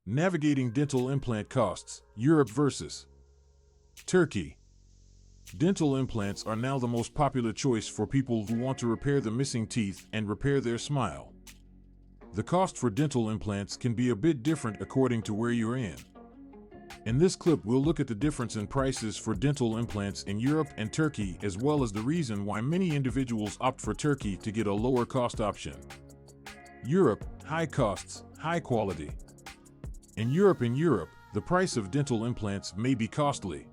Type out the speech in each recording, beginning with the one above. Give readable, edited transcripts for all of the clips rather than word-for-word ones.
Navigating dental implant costs, Europe versus Turkey. Dental implants are now the most popular choice for people who want to repair the missing teeth and repair their smile. The cost for dental implants can be a bit different according to where you're in. In this clip, we'll look at the difference in prices for dental implants in Europe and Turkey, as well as the reason why many individuals opt for Turkey to get a lower cost option. Europe, high costs, high quality. In Europe, the price of dental implants may be costly.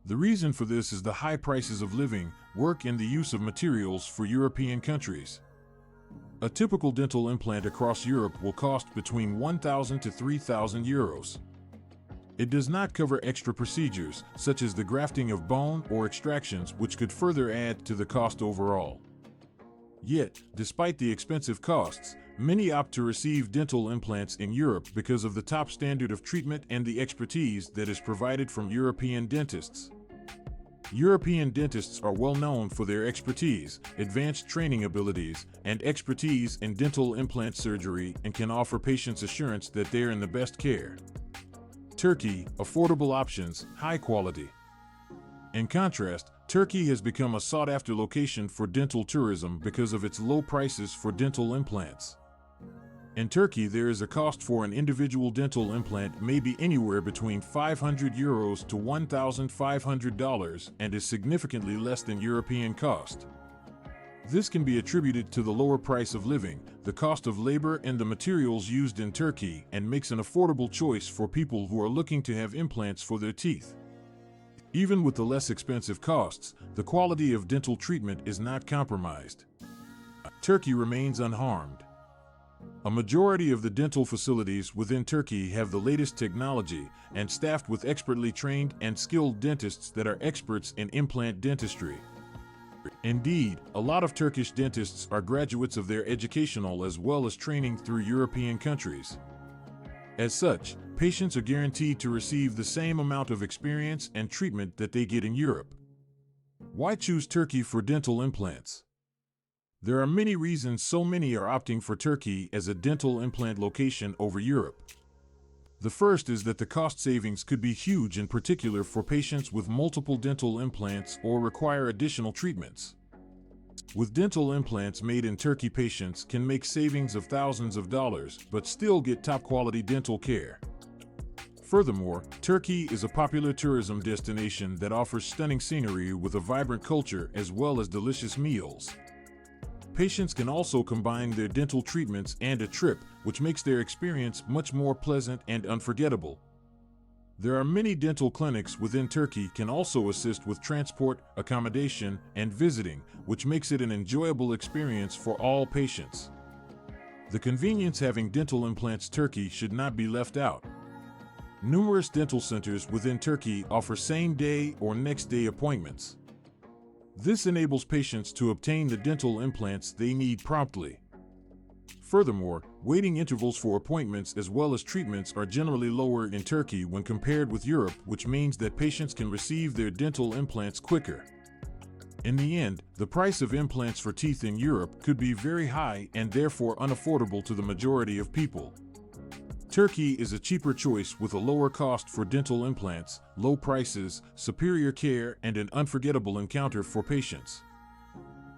The reason for this is the high prices of living, work, and the use of materials for European countries. A typical dental implant across Europe will cost between 1,000 to 3,000 euros. It does not cover extra procedures, such as the grafting of bone or extractions, which could further add to the cost overall. Yet, despite the expensive costs, many opt to receive dental implants in Europe because of the top standard of treatment and the expertise that is provided from European dentists. European dentists are well known for their expertise, advanced training abilities, and expertise in dental implant surgery, and can offer patients assurance that they are in the best care. Turkey, affordable options, high quality. In contrast, Turkey has become a sought-after location for dental tourism because of its low prices for dental implants. In Turkey, there is a cost for an individual dental implant may be anywhere between 500 euros to $1,500 and is significantly less than European cost. This can be attributed to the lower price of living, the cost of labor, and the materials used in Turkey, and makes an affordable choice for people who are looking to have implants for their teeth. Even with the less expensive costs, the quality of dental treatment is not compromised. Turkey remains unharmed. A majority of the dental facilities within Turkey have the latest technology and staffed with expertly trained and skilled dentists that are experts in implant dentistry. Indeed, a lot of Turkish dentists are graduates of their educational as well as training through European countries. As such, patients are guaranteed to receive the same amount of experience and treatment that they get in Europe. Why choose Turkey for dental implants? There are many reasons so many are opting for Turkey as a dental implant location over Europe. The first is that the cost savings could be huge, in particular for patients with multiple dental implants or require additional treatments. With dental implants made in Turkey, patients can make savings of thousands of dollars but still get top-quality dental care. Furthermore, Turkey is a popular tourism destination that offers stunning scenery with a vibrant culture as well as delicious meals. Patients can also combine their dental treatments and a trip, which makes their experience much more pleasant and unforgettable. There are many dental clinics within Turkey can also assist with transport, accommodation, and visiting, which makes it an enjoyable experience for all patients. The convenience having dental implants Turkey should not be left out. Numerous dental centers within Turkey offer same-day or next-day appointments. This enables patients to obtain the dental implants they need promptly. Furthermore, waiting intervals for appointments as well as treatments are generally lower in Turkey when compared with Europe, which means that patients can receive their dental implants quicker. In the end, the price of implants for teeth in Europe could be very high and therefore unaffordable to the majority of people. Turkey is a cheaper choice with a lower cost for dental implants, low prices, superior care, and an unforgettable encounter for patients.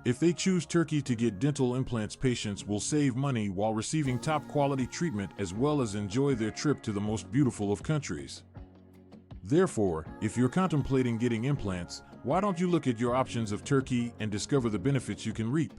If they choose Turkey to get dental implants, patients will save money while receiving top-quality treatment as well as enjoy their trip to the most beautiful of countries. Therefore, if you're contemplating getting implants, why don't you look at your options of Turkey and discover the benefits you can reap?